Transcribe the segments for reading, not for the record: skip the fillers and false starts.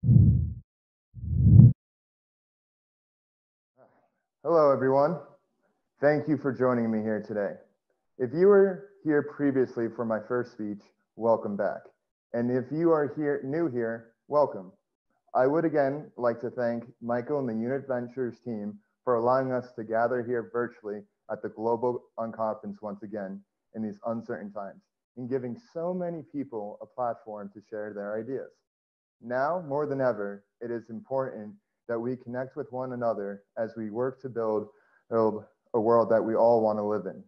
Hello, everyone. Thank you for joining me here today. If you were here previously for my first speech, welcome back. And if you are new here, welcome. I would again like to thank Michael and the Unit Ventures team for allowing us to gather here virtually at the Global Unconference once again in these uncertain times and giving so many people a platform to share their ideas. Now, more than ever, it is important that we connect with one another as we work to build a world that we all want to live in.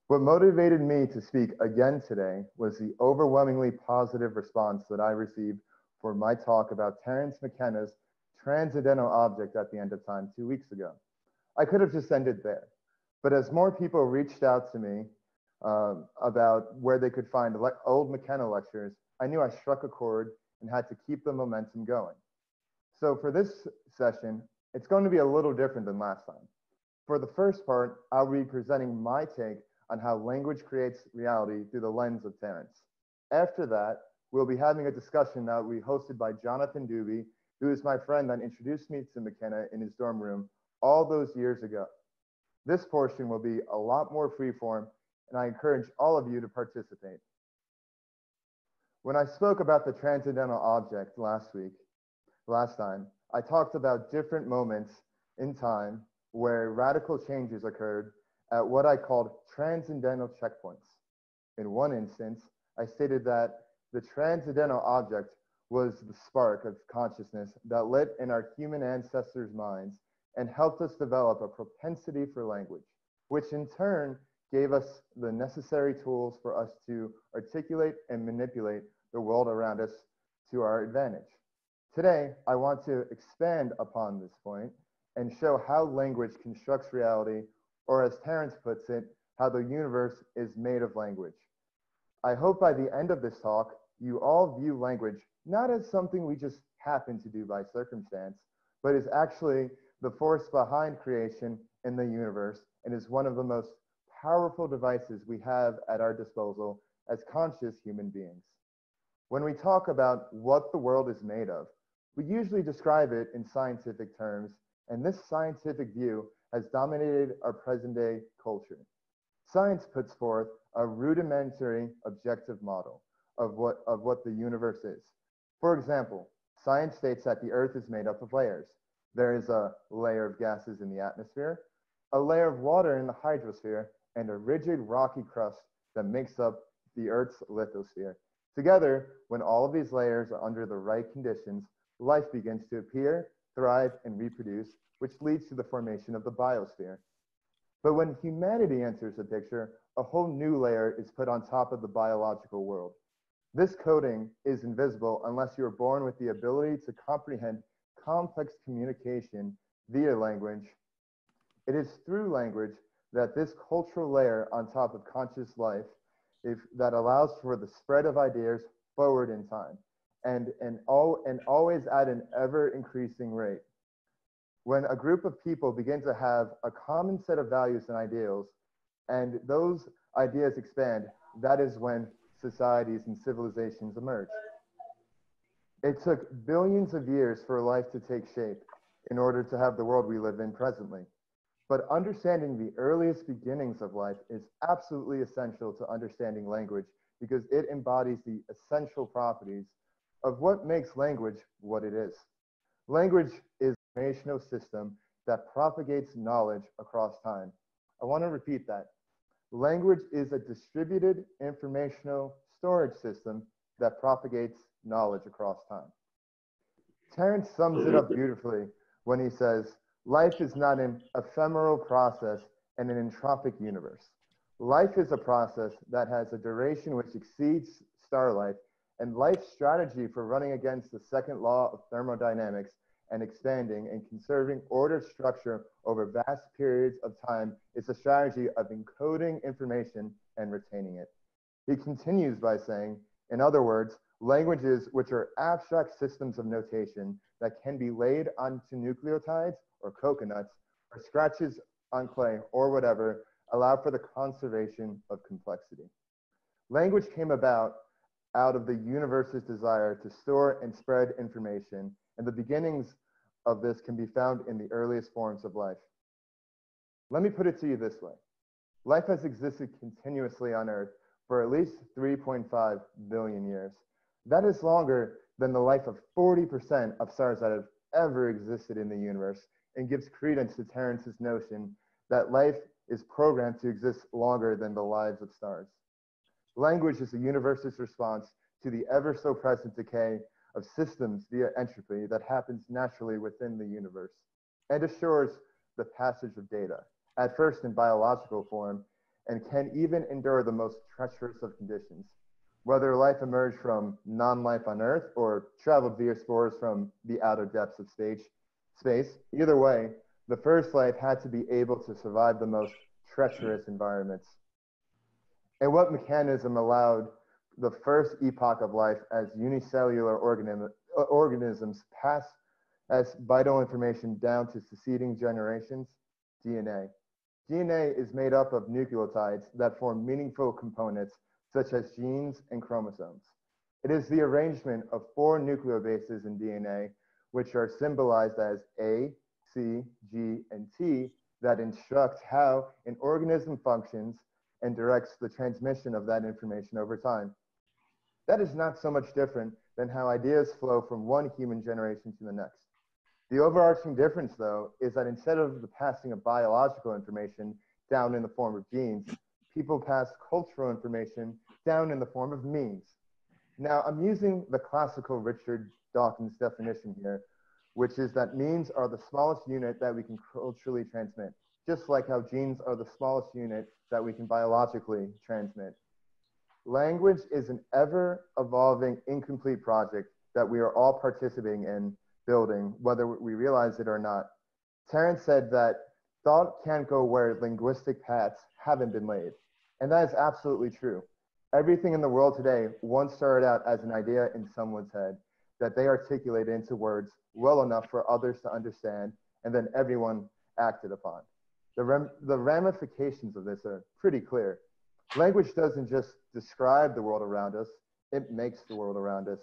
What motivated me to speak again today was the overwhelmingly positive response that I received for my talk about Terence McKenna's transcendental object at the end of time 2 weeks ago. I could have just ended there, but as more people reached out to me about where they could find old McKenna lectures, I knew I struck a chord and had to keep the momentum going. So for this session, it's going to be a little different than last time. For the first part, I'll be presenting my take on how language creates reality through the lens of Terence. After that, we'll be having a discussion that will be hosted by Jonathan Doobie, who is my friend that introduced me to McKenna in his dorm room all those years ago. This portion will be a lot more freeform, and I encourage all of you to participate. When I spoke about the transcendental object last time, I talked about different moments in time where radical changes occurred at what I called transcendental checkpoints. In one instance, I stated that the transcendental object was the spark of consciousness that lit in our human ancestors' minds and helped us develop a propensity for language, which in turn gave us the necessary tools for us to articulate and manipulate the world around us to our advantage. Today, I want to expand upon this point and show how language constructs reality, or as Terence puts it, how the universe is made of language. I hope by the end of this talk, you all view language not as something we just happen to do by circumstance, but is actually the force behind creation in the universe and is one of the most powerful devices we have at our disposal as conscious human beings. When we talk about what the world is made of, we usually describe it in scientific terms, and this scientific view has dominated our present-day culture. Science puts forth a rudimentary objective model of what the universe is. For example, science states that the Earth is made up of layers. There is a layer of gases in the atmosphere, a layer of water in the hydrosphere, and a rigid rocky crust that makes up the Earth's lithosphere. Together, when all of these layers are under the right conditions, life begins to appear, thrive, and reproduce, which leads to the formation of the biosphere. But when humanity enters the picture, a whole new layer is put on top of the biological world. This coating is invisible unless you are born with the ability to comprehend complex communication via language. It is through language that this cultural layer on top of conscious life that allows for the spread of ideas forward in time and always at an ever increasing rate. When a group of people begin to have a common set of values and ideals, and those ideas expand, that is when societies and civilizations emerge. It took billions of years for life to take shape in order to have the world we live in presently. But understanding the earliest beginnings of life is absolutely essential to understanding language because it embodies the essential properties of what makes language what it is. Language is an informational system that propagates knowledge across time. I want to repeat that. Language is a distributed informational storage system that propagates knowledge across time. Terence sums it up beautifully when he says, life is not an ephemeral process in an entropic universe. Life is a process that has a duration which exceeds star life, and life's strategy for running against the second law of thermodynamics and expanding and conserving order structure over vast periods of time is a strategy of encoding information and retaining it. He continues by saying, in other words, languages which are abstract systems of notation that can be laid onto nucleotides or coconuts or scratches on clay or whatever allow for the conservation of complexity. Language came about out of the universe's desire to store and spread information, and the beginnings of this can be found in the earliest forms of life. Let me put it to you this way. Life has existed continuously on Earth for at least 3.5 billion years. That is longer than the life of 40% of stars that have ever existed in the universe, and gives credence to Terence's notion that life is programmed to exist longer than the lives of stars. Language is the universe's response to the ever so present decay of systems via entropy that happens naturally within the universe, and assures the passage of data, at first in biological form, and can even endure the most treacherous of conditions. Whether life emerged from non-life on Earth or traveled via spores from the outer depths of space, either way, the first life had to be able to survive the most treacherous environments. And what mechanism allowed the first epoch of life as unicellular organisms pass as vital information down to succeeding generations? DNA. DNA is made up of nucleotides that form meaningful components such as genes and chromosomes. It is the arrangement of 4 nucleobases in DNA, which are symbolized as A, C, G, and T, that instruct how an organism functions and directs the transmission of that information over time. That is not so much different than how ideas flow from one human generation to the next. The overarching difference, though, is that instead of the passing of biological information down in the form of genes, people pass cultural information down in the form of memes. Now, I'm using the classical Richard Dawkins definition here, which is that memes are the smallest unit that we can culturally transmit, just like how genes are the smallest unit that we can biologically transmit. Language is an ever-evolving, incomplete project that we are all participating in building, whether we realize it or not. Terence said that thought can't go where linguistic paths haven't been laid. And that is absolutely true. Everything in the world today once started out as an idea in someone's head that they articulated into words well enough for others to understand, and then everyone acted upon. The ramifications of this are pretty clear. Language doesn't just describe the world around us, it makes the world around us.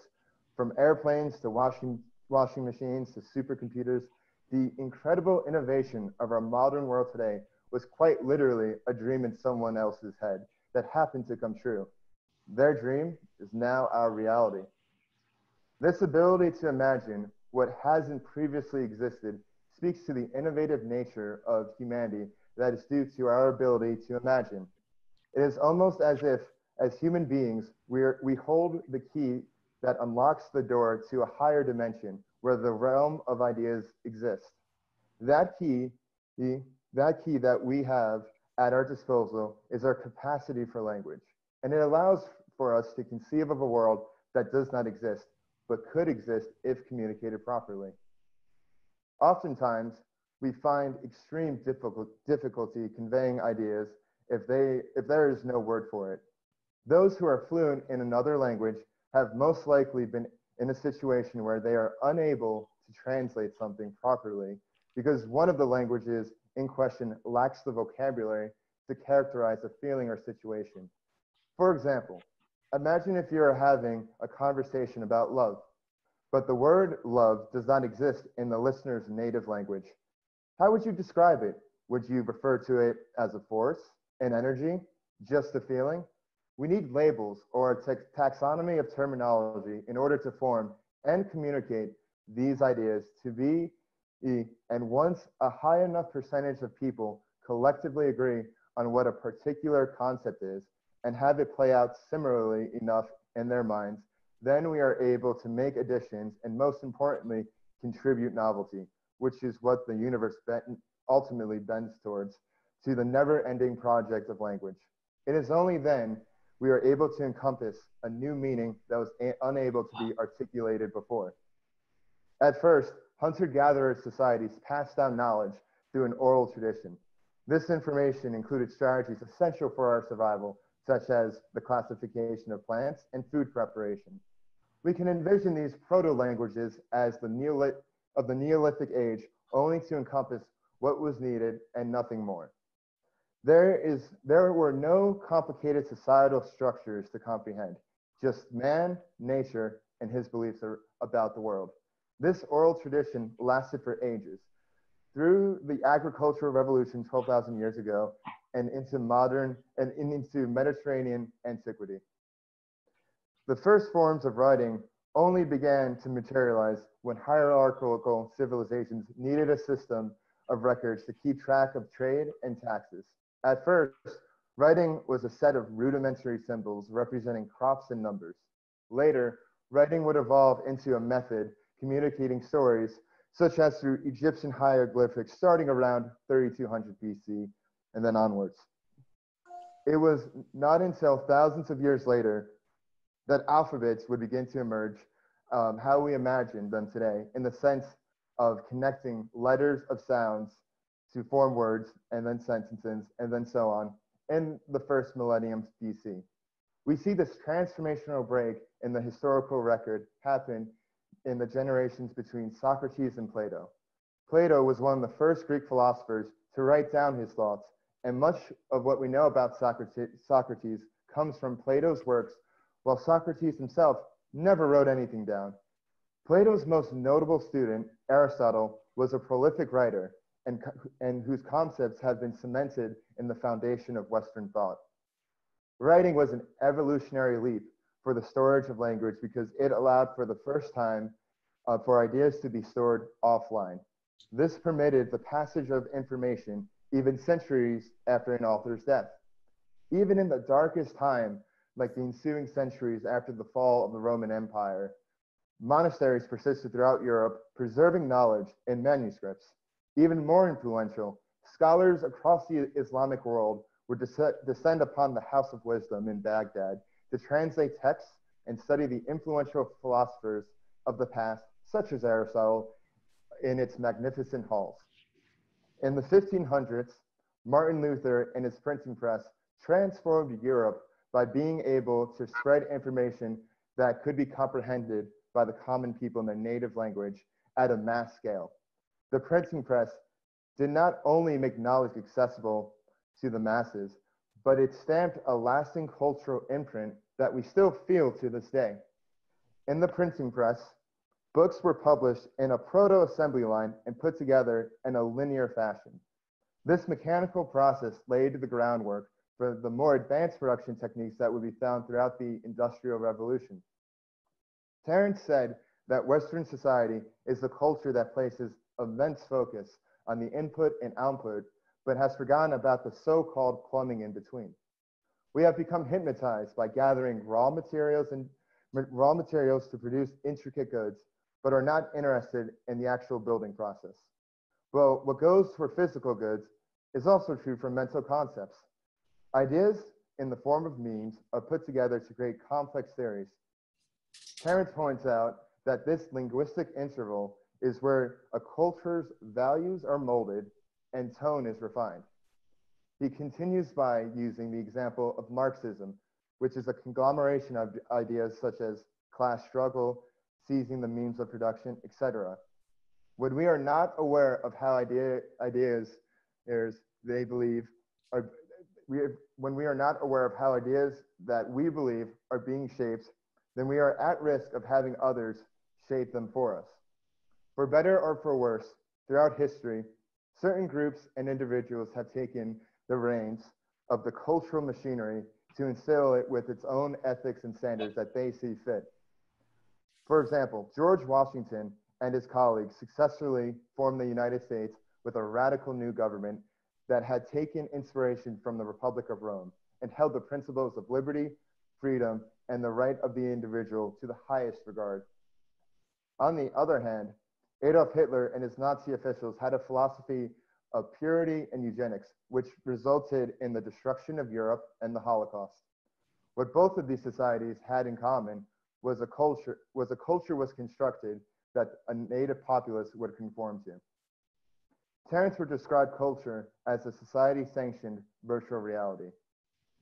From airplanes to washing machines to supercomputers, the incredible innovation of our modern world today was quite literally a dream in someone else's head that happened to come true. Their dream is now our reality. This ability to imagine what hasn't previously existed speaks to the innovative nature of humanity that is due to our ability to imagine. It is almost as if, as human beings, we hold the key that unlocks the door to a higher dimension where the realm of ideas exists. That key that we have at our disposal is our capacity for language. And it allows for us to conceive of a world that does not exist, but could exist if communicated properly. Oftentimes, we find extreme difficulty conveying ideas if there is no word for it. Those who are fluent in another language have most likely been in a situation where they are unable to translate something properly because one of the languages in question lacks the vocabulary to characterize a feeling or situation. For example, imagine if you are having a conversation about love, but the word love does not exist in the listener's native language. How would you describe it? Would you refer to it as a force, an energy, just a feeling? We need labels or a taxonomy of terminology in order to form and communicate these ideas to be, and once a high enough percentage of people collectively agree on what a particular concept is and have it play out similarly enough in their minds, then we are able to make additions and most importantly, contribute novelty, which is what the universe ultimately bends towards, to the never-ending project of language. It is only then we are able to encompass a new meaning that was unable to be articulated before. At first, hunter-gatherer societies passed down knowledge through an oral tradition. This information included strategies essential for our survival, such as the classification of plants and food preparation. We can envision these proto-languages as the Neolithic age, only to encompass what was needed and nothing more. There were no complicated societal structures to comprehend, just man, nature, and his beliefs about the world. This oral tradition lasted for ages, through the agricultural revolution 12,000 years ago and into into Mediterranean antiquity. The first forms of writing only began to materialize when hierarchical civilizations needed a system of records to keep track of trade and taxes. At first, writing was a set of rudimentary symbols representing crops and numbers. Later, writing would evolve into a method communicating stories, such as through Egyptian hieroglyphics starting around 3200 BC and then onwards. It was not until thousands of years later that alphabets would begin to emerge, how we imagine them today, in the sense of connecting letters of sounds to form words and then sentences and then so on in the first millennium BC. We see this transformational break in the historical record happen in the generations between Socrates and Plato. Plato was one of the first Greek philosophers to write down his thoughts, and much of what we know about Socrates comes from Plato's works, while Socrates himself never wrote anything down. Plato's most notable student, Aristotle, was a prolific writer and whose concepts have been cemented in the foundation of Western thought. Writing was an evolutionary leap for the storage of language because it allowed for the first time for ideas to be stored offline. This permitted the passage of information even centuries after an author's death. Even in the darkest time, like the ensuing centuries after the fall of the Roman Empire, monasteries persisted throughout Europe, preserving knowledge in manuscripts. Even more influential, scholars across the Islamic world would descend upon the House of Wisdom in Baghdad to translate texts and study the influential philosophers of the past, such as Aristotle, in its magnificent halls. In the 1500s, Martin Luther and his printing press transformed Europe by being able to spread information that could be comprehended by the common people in their native language at a mass scale. The printing press did not only make knowledge accessible to the masses, but it stamped a lasting cultural imprint that we still feel to this day. In the printing press, books were published in a proto-assembly line and put together in a linear fashion. This mechanical process laid the groundwork for the more advanced production techniques that would be found throughout the Industrial Revolution. Terence said that Western society is a culture that places immense focus on the input and output, but has forgotten about the so-called plumbing in between. We have become hypnotized by gathering raw materials to produce intricate goods, but are not interested in the actual building process. Well, what goes for physical goods is also true for mental concepts. Ideas in the form of memes are put together to create complex theories. Terence points out that this linguistic interval is where a culture's values are molded and tone is refined. He continues by using the example of Marxism, which is a conglomeration of ideas such as class struggle, seizing the means of production, etc. When we are not aware of how ideas they believe are, when we are not aware of how ideas that we believe are being shaped, then we are at risk of having others shape them for us. For better or for worse, throughout history, certain groups and individuals have taken the reins of the cultural machinery to instill it with its own ethics and standards that they see fit. For example, George Washington and his colleagues successfully formed the United States with a radical new government that had taken inspiration from the Republic of Rome and held the principles of liberty, freedom, and the right of the individual to the highest regard. On the other hand, Adolf Hitler and his Nazi officials had a philosophy of purity and eugenics, which resulted in the destruction of Europe and the Holocaust. What both of these societies had in common was a culture was constructed that a native populace would conform to. Terence would describe culture as a society-sanctioned virtual reality.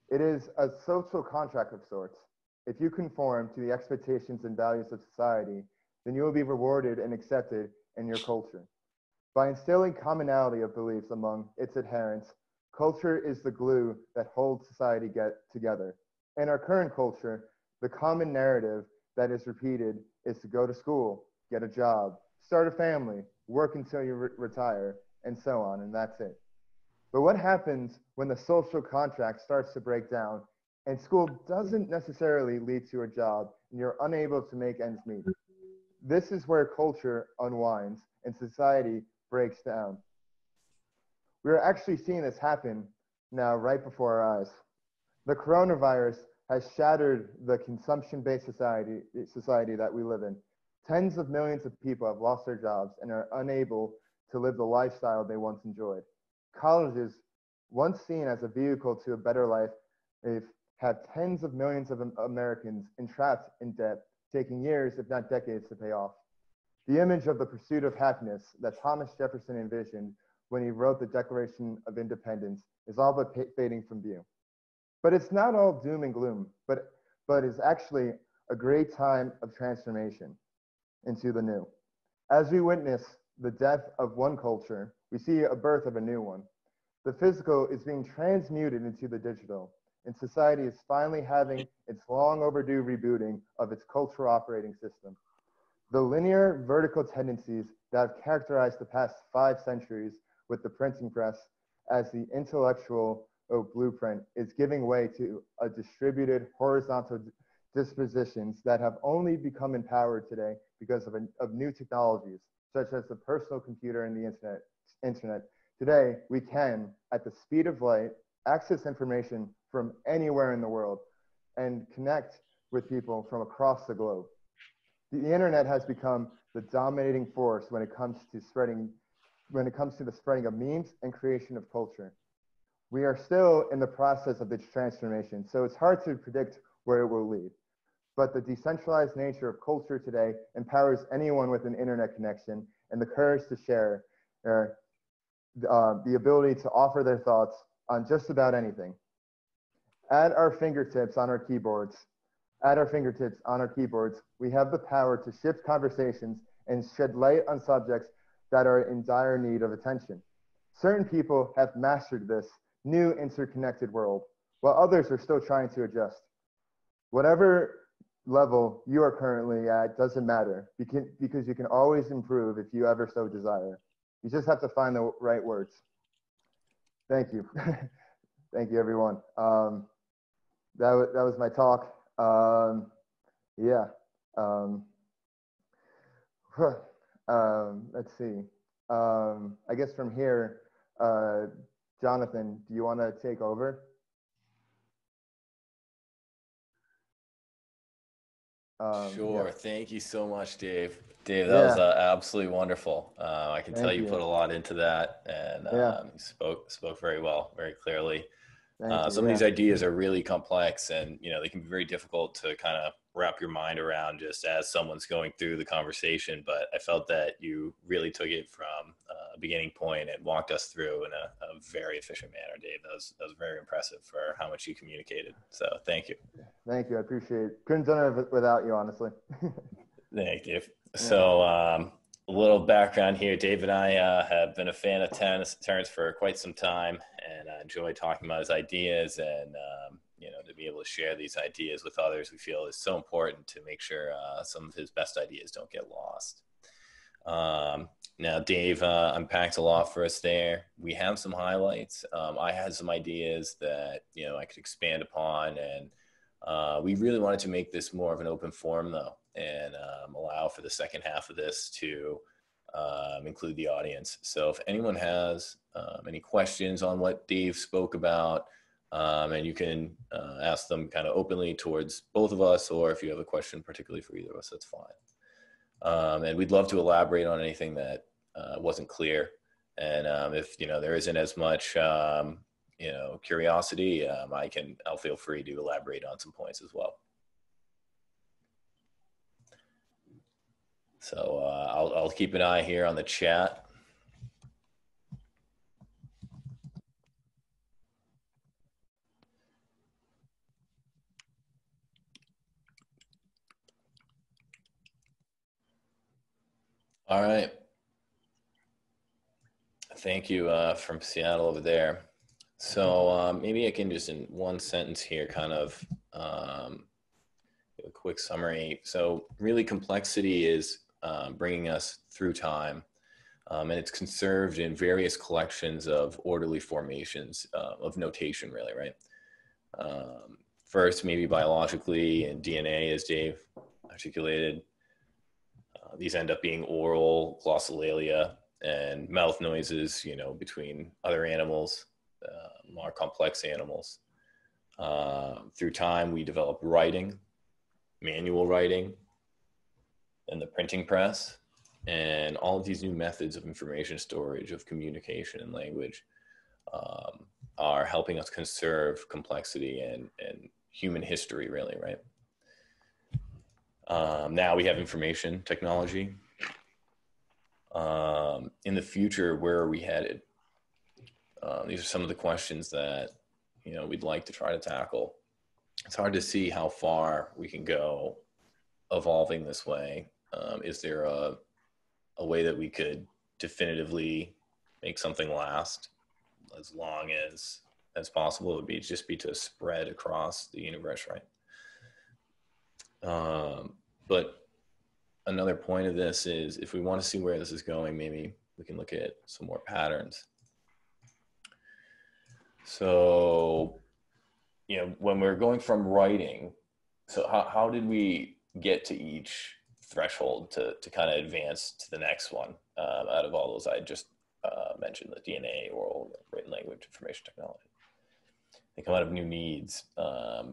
It is a social contract of sorts. If you conform to the expectations and values of society, then you will be rewarded and accepted in your culture. By instilling commonality of beliefs among its adherents, culture is the glue that holds society together. In our current culture, The common narrative that is repeated is to go to school, get a job, start a family, work until you retire, and so on, and that's it. But what happens when the social contract starts to break down and school doesn't necessarily lead to a job and you're unable to make ends meet? This is where culture unwinds and society breaks down. We're actually seeing this happen now right before our eyes. The coronavirus has shattered the consumption-based society that we live in. Tens of millions of people have lost their jobs and are unable to live the lifestyle they once enjoyed. Colleges, once seen as a vehicle to a better life, have tens of millions of Americans entrapped in debt, taking years, if not decades, to pay off. The image of the pursuit of happiness that Thomas Jefferson envisioned when he wrote the Declaration of Independence is all but fading from view. But it's not all doom and gloom, but it's actually a great time of transformation into the new. As we witness the death of one culture, we see a birth of a new one. The physical is being transmuted into the digital, and society is finally having its long overdue rebooting of its cultural operating system. The linear vertical tendencies that have characterized the past 5 centuries with the printing press as the intellectual blueprint is giving way to a distributed horizontal dispositions that have only become empowered today because of new technologies, such as the personal computer and the internet. Today, we can, at the speed of light, access information from anywhere in the world and connect with people from across the globe. The internet has become the dominating force when it comes to the spreading of memes and creation of culture. We are still in the process of this transformation, so it's hard to predict where it will lead. But the decentralized nature of culture today empowers anyone with an internet connection and the courage to share, the ability to offer their thoughts on just about anything. At our fingertips on our keyboards, we have the power to shift conversations and shed light on subjects that are in dire need of attention. Certain people have mastered this new interconnected world, while others are still trying to adjust. Whatever level you are currently at doesn't matter, because you can always improve if you ever so desire. You just have to find the right words. Thank you. Thank you, everyone. That was my talk. Let's see. I guess from here, Jonathan, do you want to take over? Sure. Yeah. Thank you so much, Dave. Dave, that was absolutely wonderful. I can tell you put a lot into that, and you spoke very well, very clearly. Some of these ideas are really complex, and they can be very difficult to kind of wrap your mind around just as someone's going through the conversation. But I felt that you really took it from a beginning point and walked us through in a very efficient manner, Dave. That was very impressive for how much you communicated. So thank you. Thank you. I appreciate it. Couldn't have done it without you, honestly. Thank you. So a little background here. Dave and I have been a fan of Terrence for quite some time, and I enjoy talking about his ideas, and to be able to share these ideas with others, we feel is so important to make sure some of his best ideas don't get lost. Now, Dave unpacked a lot for us there. We have some highlights. I had some ideas that I could expand upon, and we really wanted to make this more of an open forum, though, and allow for the second half of this to include the audience. So if anyone has any questions on what Dave spoke about, and you can ask them kind of openly towards both of us, or if you have a question particularly for either of us, that's fine. And we'd love to elaborate on anything that wasn't clear. And if there isn't as much curiosity, I'll feel free to elaborate on some points as well. So I'll keep an eye here on the chat. All right. Thank you from Seattle over there. So maybe I can just in one sentence here kind of a quick summary. So really complexity is bringing us through time, and it's conserved in various collections of orderly formations of notation, really, right? First, maybe biologically in DNA, as Dave articulated. These end up being oral glossolalia and mouth noises, between other animals, more complex animals. Through time, we develop writing, manual writing, and the printing press. And all of these new methods of information storage, of communication and language, are helping us conserve complexity and human history, really, right? Now we have information technology. In the future, where are we headed? These are some of the questions that, we'd like to try to tackle. It's hard to see how far we can go evolving this way. Is there a way that we could definitively make something last as long as possible? It would be just to spread across the universe, right? But another point of this is, if we want to see where this is going, maybe we can look at some more patterns. So, when we're going from writing, so how did we get to each threshold to kind of advance to the next one, out of all those I just mentioned, the DNA, oral, written language, information technology? They come out of new needs. I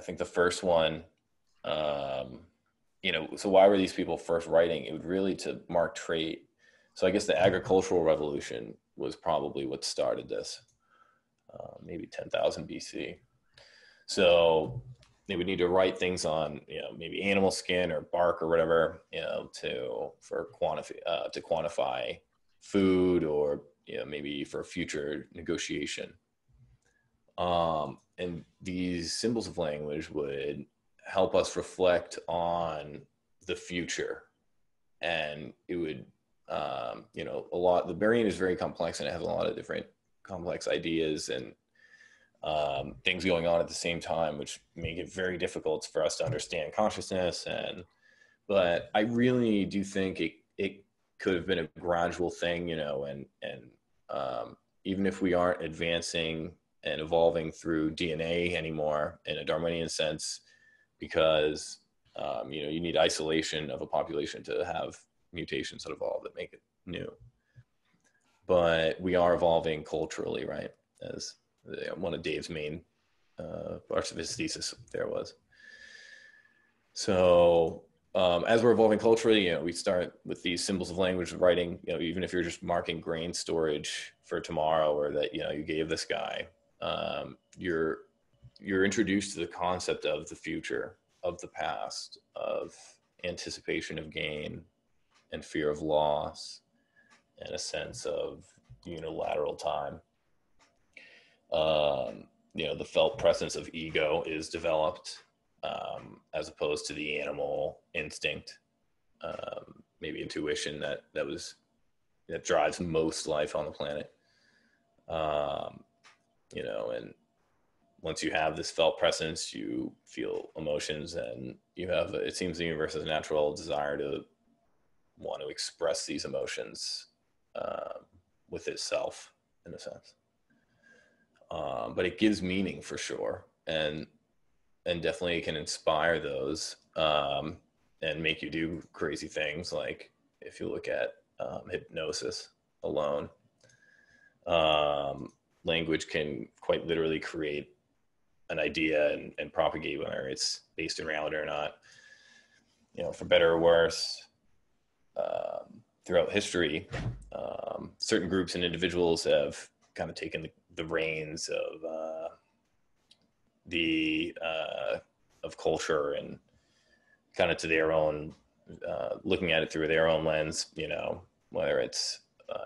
think the first one, so why were these people first writing? It would really to mark trait. So I guess the agricultural revolution was probably what started this, maybe 10,000 BC. So they would need to write things on, maybe animal skin or bark or whatever, to quantify food, or, maybe for future negotiation. And these symbols of language would help us reflect on the future. And it would, the brain is very complex, and it has a lot of different complex ideas and things going on at the same time, which make it very difficult for us to understand consciousness. But I really do think it could have been a gradual thing, and even if we aren't advancing and evolving through DNA anymore in a Darwinian sense, because you need isolation of a population to have mutations that evolve that make it new. But we are evolving culturally, right? As one of Dave's main parts of his thesis there was. So as we're evolving culturally, we start with these symbols of language writing, even if you're just marking grain storage for tomorrow, or that, you gave this guy, you're introduced to the concept of the future, of the past, of anticipation of gain and fear of loss, and a sense of unilateral time. The felt presence of ego is developed, as opposed to the animal instinct, maybe intuition that drives most life on the planet. And once you have this felt presence, you feel emotions, and you have, it seems the universe has a natural desire to want to express these emotions with itself, in a sense. But it gives meaning, for sure, and definitely can inspire those, and make you do crazy things. Like if you look at hypnosis alone, language can quite literally create an idea and propagate, whether it's based in reality or not, for better or worse. Throughout history, certain groups and individuals have kind of taken the reins of culture, and kind of to their own, looking at it through their own lens, whether it's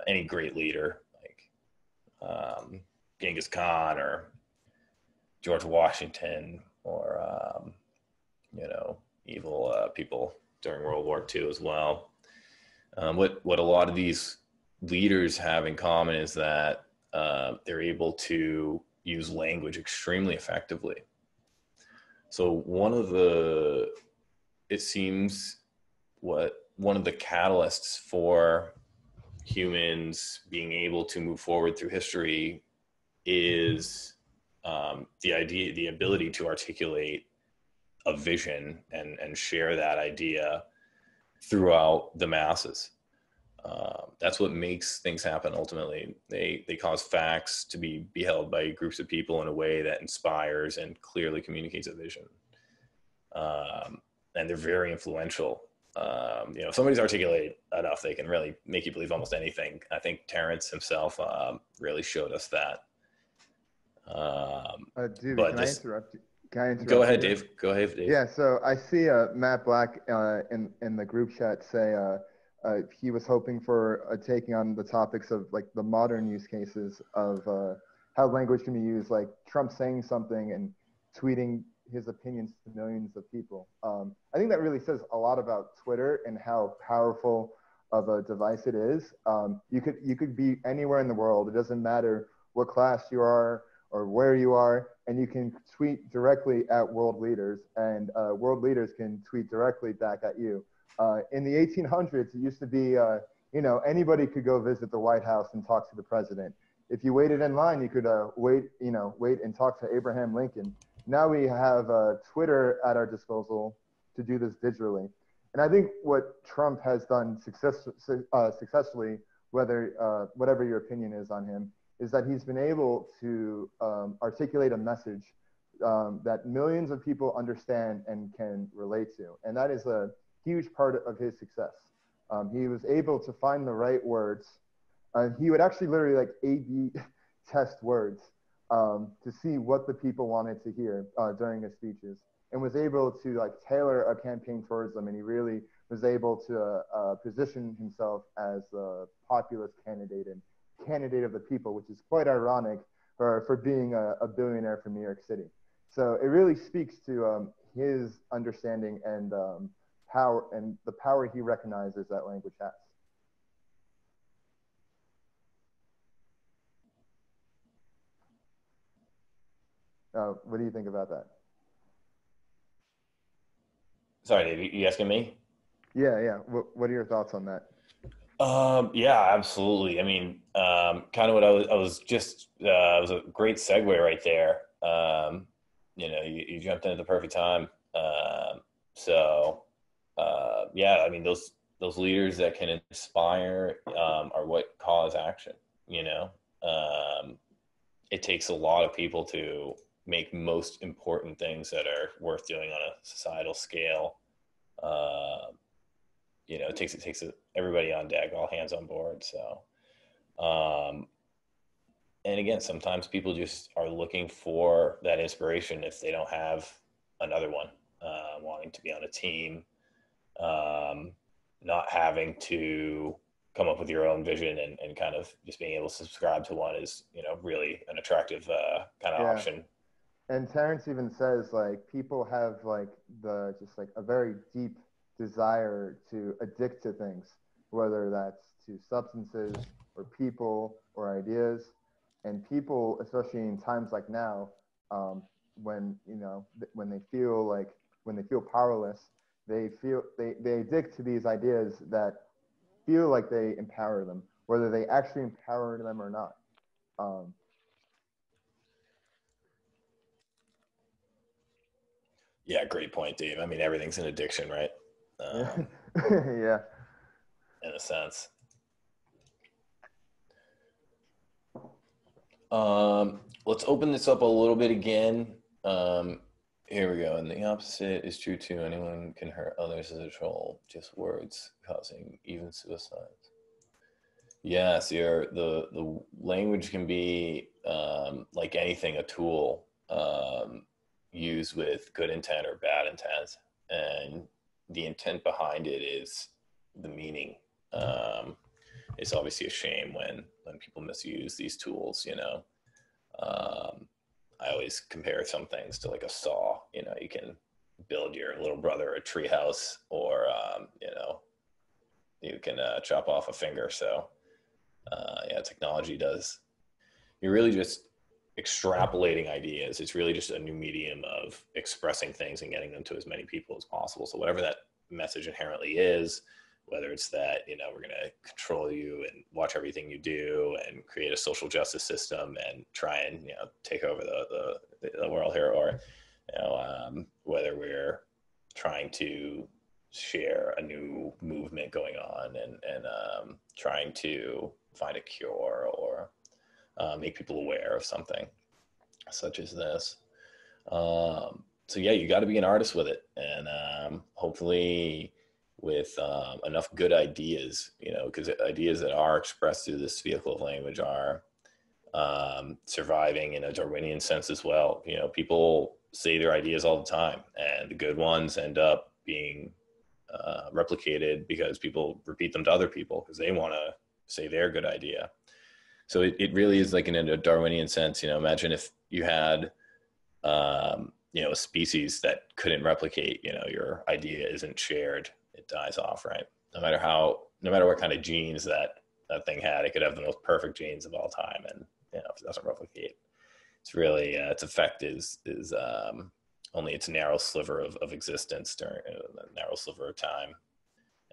any great leader like Genghis Khan or George Washington, or evil people during World War II as well. What a lot of these leaders have in common is that they're able to use language extremely effectively. So it seems one of the catalysts for humans being able to move forward through history is the ability to articulate a vision and share that idea throughout the masses. That's what makes things happen. Ultimately, they cause facts to be beheld by groups of people in a way that inspires and clearly communicates a vision. And they're very influential. If somebody's articulated enough, they can really make you believe almost anything. I think Terence himself really showed us that. Dude, But can I interrupt you? Can I interrupt go ahead, you? Dave. Go ahead, Dave. Yeah, so I see Matt Black in the group chat say he was hoping for taking on the topics of like the modern use cases of how language can be used, like Trump saying something and tweeting his opinions to millions of people. I think that really says a lot about Twitter and how powerful of a device it is. You could be anywhere in the world. It doesn't matter what class you are or where you are, and you can tweet directly at world leaders, and world leaders can tweet directly back at you. In the 1800s, it used to be, anybody could go visit the White House and talk to the president. If you waited in line, you could wait and talk to Abraham Lincoln. Now we have Twitter at our disposal to do this digitally. And I think what Trump has done successfully, whatever your opinion is on him, is that he's been able to articulate a message that millions of people understand and can relate to. And that is a huge part of his success. He was able to find the right words. He would actually literally like A/B test words to see what the people wanted to hear during his speeches, and was able to like tailor a campaign towards them. And he really was able to position himself as a populist candidate and candidate of the people, which is quite ironic for being a billionaire from New York City. So it really speaks to his understanding and power, and the power he recognizes that language has. What do you think about that? Sorry, Dave, you asking me? Yeah. What are your thoughts on that? Yeah, absolutely. I mean, kind of what I was just, it was a great segue right there. You jumped in at the perfect time. Yeah, I mean, those leaders that can inspire, are what cause action, you know? It takes a lot of people to make most important things that are worth doing on a societal scale. It takes everybody on deck, all hands on board. So, and again, sometimes people just are looking for that inspiration if they don't have another one, wanting to be on a team, not having to come up with your own vision and kind of just being able to subscribe to one is, really an attractive kind of option. And Terence even says like people have like just like a very deep desire to addict to things, whether that's to substances or people or ideas. And people, especially in times like now, when they feel powerless, they addict to these ideas that feel like they empower them, whether they actually empower them or not. Yeah, great point, Dave. I mean, everything's an addiction, right? Yeah. In a sense. Let's open this up a little bit again. Here we go. And the opposite is true too. Anyone can hurt others as a troll. Just words causing even suicides. Yes, the language can be like anything, a tool used with good intent or bad intent, and the intent behind it is the meaning. It's obviously a shame when people misuse these tools. I always compare some things to like a saw. You can build your little brother a treehouse, or you can chop off a finger. So yeah, technology does. You really just extrapolating ideas. It's really just a new medium of expressing things and getting them to as many people as possible. So whatever that message inherently is, whether it's that, we're going to control you and watch everything you do and create a social justice system and try and, take over the world here, or, whether we're trying to share a new movement going on and trying to find a cure or make people aware of something such as this. So yeah, you got to be an artist with it, and hopefully with enough good ideas, because ideas that are expressed through this vehicle of language are surviving in a Darwinian sense as well. People say their ideas all the time, and the good ones end up being replicated because people repeat them to other people because they want to say their good idea. So it really is like in a Darwinian sense. Imagine if you had a species that couldn't replicate, your idea isn't shared, it dies off, right? No matter what kind of genes that thing had, it could have the most perfect genes of all time, and if it doesn't replicate, it's really its effect is only its narrow sliver of existence during a narrow sliver of time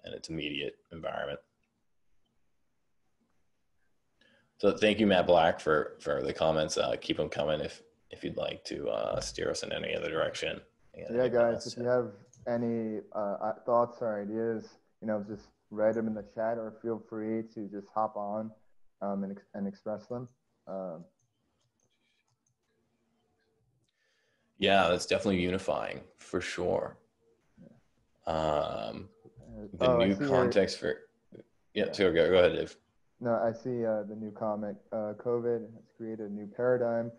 and its immediate environment. So thank you, Matt Black, for the comments. Keep them coming if you'd like to steer us in any other direction. Yeah, guys, if you have any thoughts or ideas, just write them in the chat, or feel free to just hop on and express them. Yeah, that's definitely unifying for sure. The new context for so go ahead, Dave. No, I see the new comment. COVID has created a new paradigm,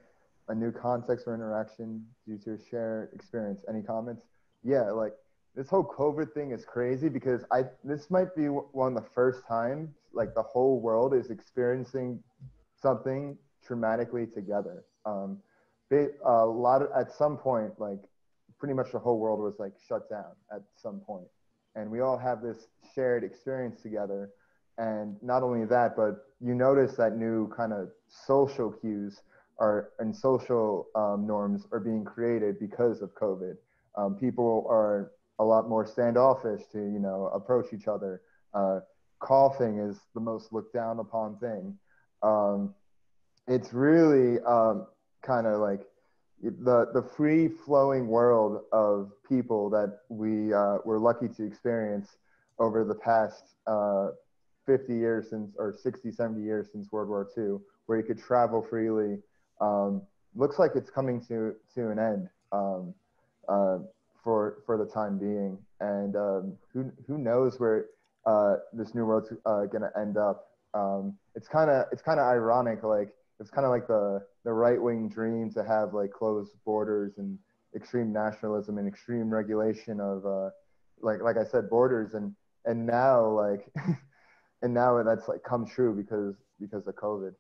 a new context for interaction due to a shared experience. Any comments? Yeah, like this whole COVID thing is crazy because this might be one of the first times like the whole world is experiencing something traumatically together. At some point, like pretty much the whole world was like shut down at some point, and we all have this shared experience together. And not only that, but you notice that new kind of social cues and social norms are being created because of COVID. People are a lot more standoffish to, approach each other. Coughing is the most looked down upon thing. It's really kind of like the free flowing world of people that we were lucky to experience over the past 50 years or 60, 70 years since World War II, where you could travel freely. Looks like it's coming to an end for the time being. And who knows where this new world's gonna end up. It's kind of ironic, like it's kind of like the right-wing dream to have like closed borders and extreme nationalism and extreme regulation of like I said, borders, and now like and now that's like come true because of COVID.